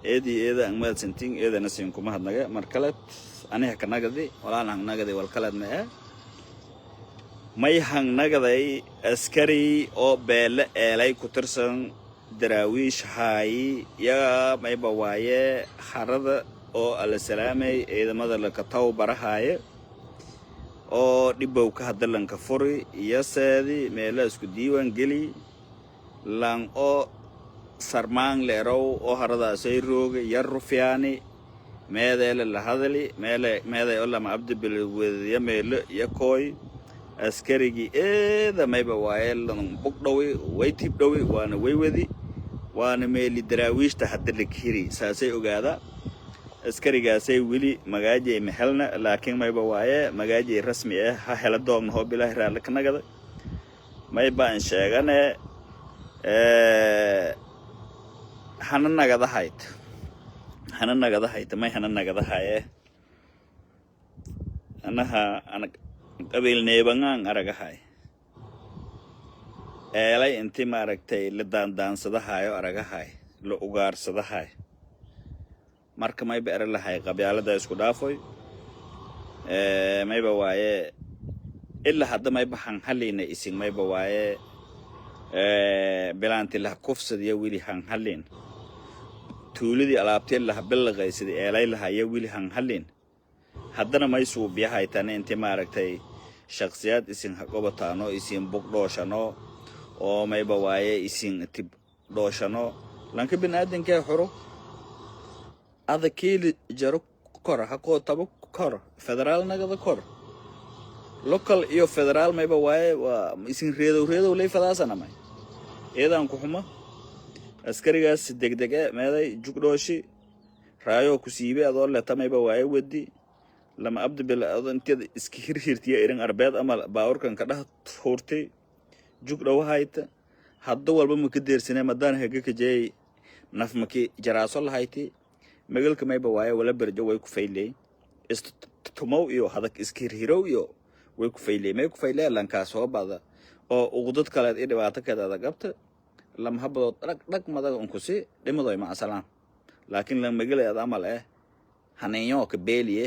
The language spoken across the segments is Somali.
إيدي إذا أنمال سنتين إذا نسينكم هاد نجا مركلت أنا هك نجدي ولا أنا نجدي والكلد معه ما يهان نجدي أسكري أو بال إلي كترسن دراويش هاي يا ما يبوايه حرد أو السلامي إذا ماذا لك تاو برهاي أو دبوا كهدلن كفوري يا سيدي ميلا اسكو ديوان جلي لان أو سرمان لرو أو هردا سيروج يرفياني ماذا لهذلي ماذا يقول لما عبد بالوذ يميل يكوي أسكريجي إذا ما يبوايه لان بقدوي ويتيب دوي وأنا ويوذي وأنا ميلي دراويش تحدلك هيري ساسي أجادا askarigaasay wili magaaji mahalna laakiin may bawaaye magaaji rasmi ah ha hela doon hoo bilaa raal ka nagada may baan sheegane hanan nagada hayt may hanan nagada haye anaha ana qabiil neebangan araga hay eelay intii maaragtay la daansada hayo araga hay la ugaarsada hay marka may beer lahay qabyaalada isku dhaafay may bawaaye illa hadda may baxan halina isin may bawaaye bilaanti la kufsad ya wili han halin tuulidi alaabteel la bilqaysid eelay lahay ya wili han halin haddana may suub yahay tan intii maaragtay shakhsiyad isin haqobataano isin bugdooshano oo may bawaaye isin tib dooshano lanka binaadinka xuro هذا كيل جرو كور حقو تبو كور فدرال نجد كور local iyo federal may bawaaye waa isin reedo lay fadaasana may eedan ku xuma askarigaas degdeg meeday jugdooshi raayo ku siibe adoo la tamay bawaaye wadi lama abdi bil adanteed iska hirhirtiya irin arbeed ama baawrkan ka dhax hortay jugdhow hayta hadda walba ma ka deersanay madaan haga ka jeey nafmaki jaraaso lahayti magalka may bawaaye wala barjo way ku faylay istumow iyo hadak iskir hero iyo way ku faylay may ku faylay lanka soo bada oo uqdad kale ee dhibaato ka dada qabta lama habado dhag madaga unku si dhimado ma asalan laakiin lan magalada amal haneeyo ka beeliye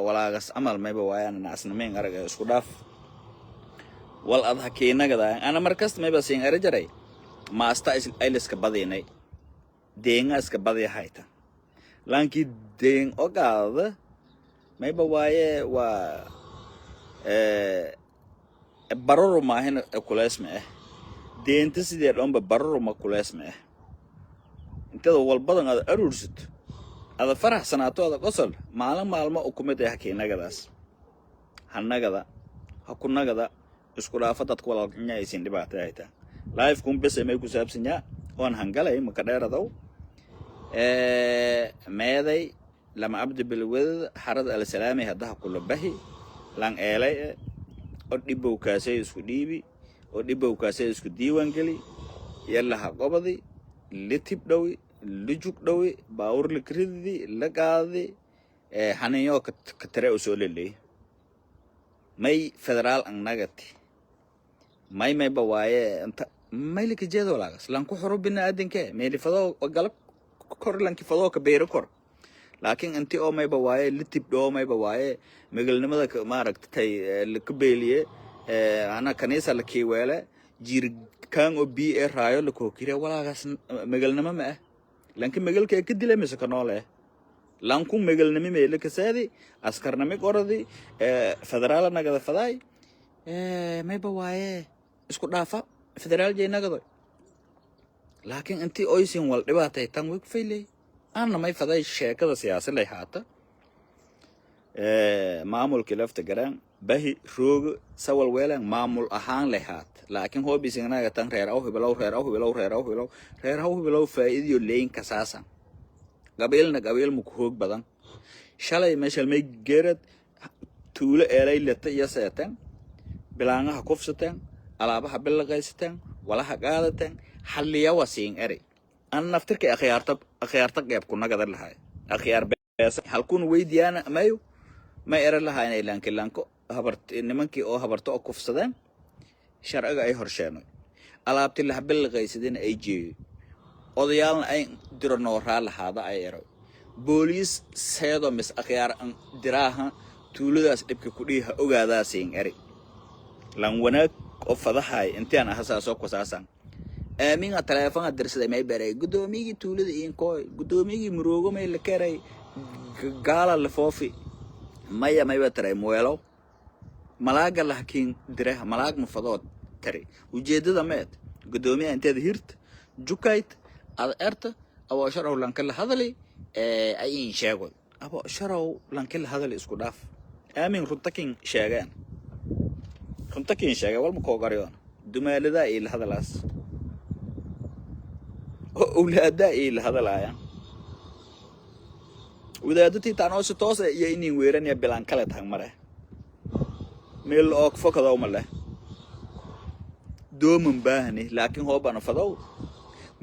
walaagas amal may bawaaye ana asnameen araga isku dhaaf wal adha keenagada ana markas may basin arajaray maasta iska badinay deenga iska badiya hayta lanki deen ogaada may bawaaye waa baroro maahin kuleesme deenta sidee dhanba baroro ma kuleesme intada walbadan aad aruursid ada faraxsanaato ada qosol maalmo ukumid ah keenagadaas hanagada hakunagada isku dhaafa dadku walaalkinya aysan dhibaato hayta live kumbese may ku saabsanya oon hangalay ma ka dheeradow meeday lama abdi bilwad harad al salaami hadaha kullu bahi lan eelay oo dhibow kaasay isku dhiibi oo dhibow kaasay isku diiwan gali yalla ha qobadi litib dhawi lujug dhawi baawr likridi la qaadi hanayo ka tare oo soo leelay may federal ang nagati may bawaaye inta may lika jeedo laagas lan ku xoro binaadinka meeli fado galab kor lanki fado ka beero kor laakiin intii oo may bawaaye litib dhoo may bawaaye magalnimada ka maaragtay ka beeliye ana kanisa la kiiweele jir kan oo bi raayo la ko kire walaagas magalnimo ma lanki magalka ka dilay mise ka noole lanku magalnimo meel ka saadi askarnimo qoradi federal nagada faday may bawaaye isku dhaafa federal jeynagado laakiin intii oysin wal dhibaatay tan way ku faylay أنا ما يفضل الشركة السياسية اللي حاطة معمول كلفت جران به روج سوى الويلان معمول أهان اللي حاط لكن هو بيسينا جتان ريراوه بلو فايد يولين كساسا قبيل مكهوك بدن شالي مشل مي جرد طول إلي لتا يساتن بلانها كفستن ألعبها بالغيستن ولا حقادتن حليا وسين أري أنا نفترك أخيارتك جاب كنا قدر لها أخيار بس هالكون ويديانا مايو ما يرى لها إن لانكو هبرت إن منكي أو هبرت أكف صدام شرع أي هرشانو ألعبت الله بالغيسدين أي جي odayaalna ay diro nooraa lahaada ay ero booliis seedo mis akhyaar an diraaha tuuladaas dhibka ku dhiiha ogaadaaseen eri lan wanaag oo fadahay intaan ahasaaso ku saasan aamin telefoon dirsaday may baray gudoomiyigi tuulada in kooy gudoomiyigi muroogo may la karay gaala la foofi maya may batray moelo malaaga laakiin direha malaag ma fadood tari ujeedada meed gudoomiya inteed hirt jukayt ad erta abo sharaw lan kala hadali ay in sheego abo sharaw lan kala hadali isku dhaaf aamin runtakin sheegaan runtakin sheega wal ma ko gariyoon dumaalada ila hadalaas awlaada ila hadalaayaan wadaadtii taanoo si toos ah iyo inay weeran ya bilan kala tag mare meel oo fokado ma leh dooman baahni laakiin hoobana fadow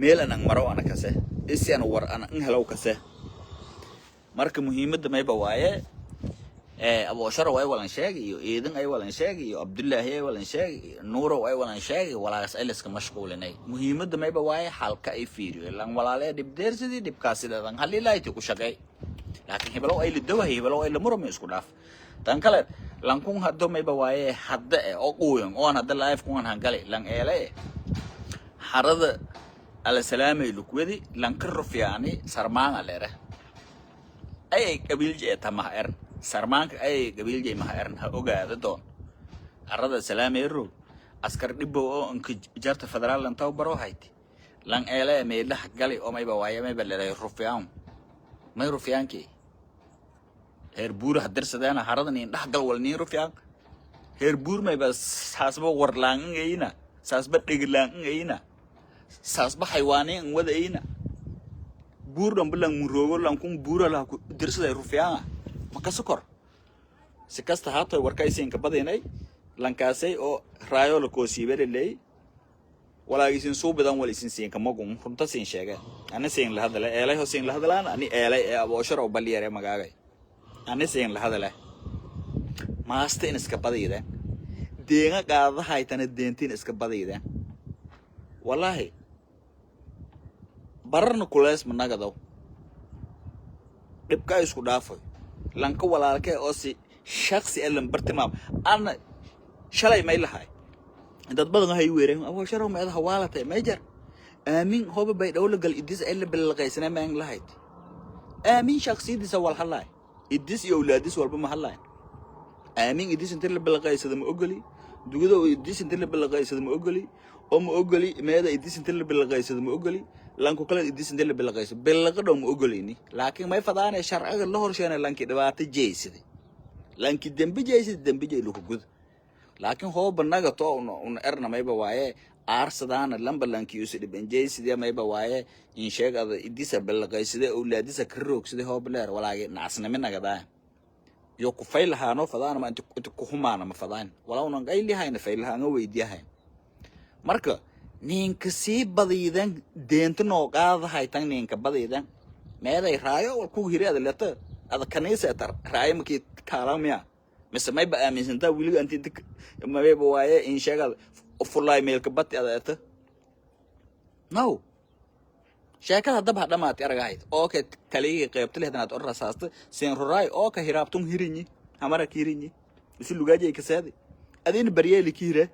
meel aan maro ana kase isiyana war ana helaw kase marka muhiimadda may bawaaye abo sharo way walan sheegay iyo eedan ay walan sheegay iyo abdullaahi ay walan sheegay nuuro ay walan sheegay walaas eliska mashquulinay muhiimadda may bawaaye halka ay fiiriyo lan walaalee dib deersidii dibkaasi dadan halilayti ku shaqay laakiin hebelo ay lidawahay hebelo ay la murmo isku dhaaf tan kale lan kun haddo may bawaaye hadda oo qooyan oo hadda live kun han galay lan eele harada ala salaamay lukwadi lan ka rufiyaani sarmaanga leere ay qabiil jeeta ma er sarmaanka ay qabiil jeey ma er ha ogaada doon harada salaamay ru askar dibbo oo anka jarta federaal lan taw baro hayti lan eele may la galay oo may bawaaye may balay rufiyaan may rufiyaanki heer buur hadirsadana haradan in dhaxgal walni rufiyaan heer buur may bas saasba warlaan ngayna saasba dhiglaan ngayna saasba xayawaaneen wadayna buur dhan bilan muroogo lan kun buura la ku dirsaday rufiyaan ma ka sokor si kasta haato warkaysiin ka badinay lankaasay oo raayo la ko siibelay walaagiisin soo badan waliisin siin kama gun runta siin sheegay ana siin la hadalay eelay hoosin la hadalaan ani eelay ee abo sharo baliyare magaagay ana siin la hadalay maasteen iska badiyada deeqa qaadaha aytana deentiin iska badiyada wallahi barna kulees managado dibka isku dhaafay lanka walaalkay oo si shakhsi elan bartimaam ana shalay may lahay dad badan ay weereen abo sharo meedaha waalatay major aamin hooba bay dawla gal idis ay la bilqaysana maan lahayd aamin shakhsiyadiisa wal halay idis iyo awlaadis walba ma halay aamin idis inta la bilqaysada ma ogoli dugada idis inta la bilqaysada ma ogoli oo ma ogoli meeda idis inta la bilqaysada ma ogoli lanku kala idis inta la bilqayso bilqado ma ogolini laakiin may fadaanay sharciga la horsheena lanki dhibaato jeysidi lanki dambi jeysidi dambi jeeylu ku gud laakiin hooba naga to un erna may bawaaye aarsadana lambalanki uu sidii jeysidi may bawaaye in sheegada idisa bilqaysida awlaadisa ka roogsiday hooba leer walaagi naasnami nagada yo ku faylahaano fadaana ma inta ku humaana ma fadaan walawna ay lihayna faylahaano weydiyahay marka ninka si badiidan deenta noo qaadahay tan ninka badiidan meeday raayo wal ku hiraada lata ada kaniisa tar raayo ma ki kaalamiya mise may ba aaminsantaa wiliga anti may ba waaye in sheegada fulay meelka bad ada no sheekada dab hadhamaatay aragahayd oo ka kaliya qaybta lehdanaad oo rasaasta seen roray oo ka hiraabtum hirinyi hamara kirinyi isu lugaajay ka saadi adina baryeeli kiire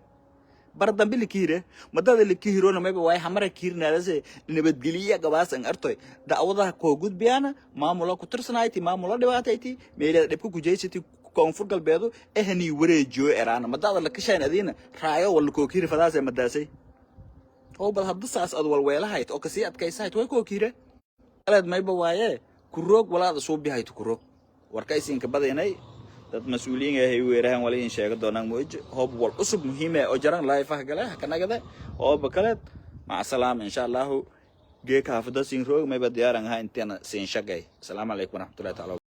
bar dambe likire madada likiro na mayba way hamara kiirnaadase nabadgeliya gabaasan artoy daawada ko gudbiyana maamula ku tirsanayti maamula dhibaatayti meelada dhibku ku jeysati koonfur galbeedo ehni wareejiyo eraana madada la kashaan adina raayo wal ko kiir fadaasay madaasay oo bal hadda saas ad wal weelahayd oo kasi adkaysayd way ko kiire alad mayba waaye ku roog walaada soo bihayto ku roog warkaysiin ka badinay dad mas'uuliyiin ah ay weerahan wali in sheego doonaan mooje hoob wal usub muhiim ah oo jaran live ah gala kanagada oo bakaleed ma salaam insha Allah geeka hafada siin roog mayba diyaaran ha intaan siin shaqay assalamu alaykum warahmatullahi ta'ala